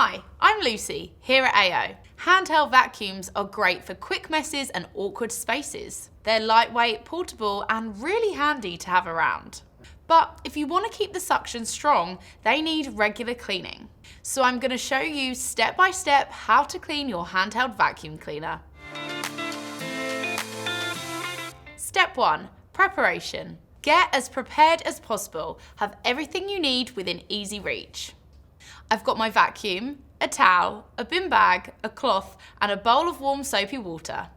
Hi, I'm Lucy, here at AO. Handheld vacuums are great for quick messes and awkward spaces. They're lightweight, portable, and really handy to have around. But if you want to keep the suction strong, they need regular cleaning. So I'm going to show you step by step how to clean your handheld vacuum cleaner. Step 1. Preparation. Get as prepared as possible. Have everything you need within easy reach. I've got my vacuum, a towel, a bin bag, a cloth, and a bowl of warm soapy water.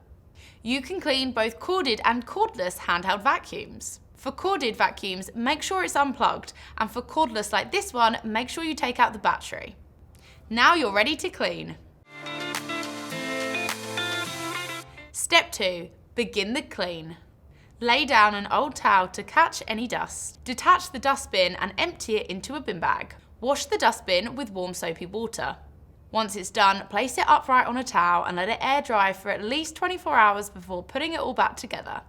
You can clean both corded and cordless handheld vacuums. For corded vacuums, make sure it's unplugged, and for cordless like this one, make sure you take out the battery. Now you're ready to clean. Step 2. Begin the clean. Lay down an old towel to catch any dust. Detach the dustbin and empty it into a bin bag. Wash the dustbin with warm soapy water. Once it's done, place it upright on a towel and let it air dry for at least 24 hours before putting it all back together.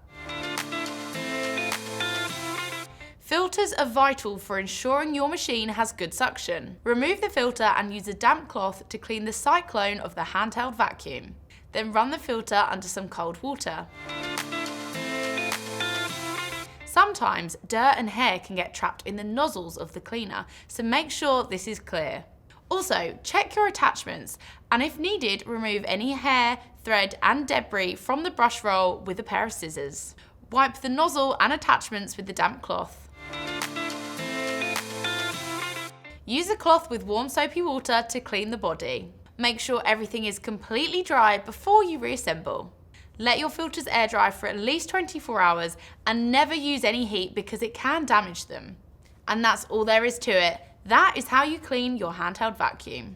Filters are vital for ensuring your machine has good suction. Remove the filter and use a damp cloth to clean the cyclone of the handheld vacuum. Then run the filter under some cold water. Sometimes dirt and hair can get trapped in the nozzles of the cleaner, so make sure this is clear. Also, check your attachments and if needed, remove any hair, thread and debris from the brush roll with a pair of scissors. Wipe the nozzle and attachments with the damp cloth. Use a cloth with warm soapy water to clean the body. Make sure everything is completely dry before you reassemble. Let your filters air dry for at least 24 hours and never use any heat because it can damage them. And that's all there is to it. That is how you clean your handheld vacuum.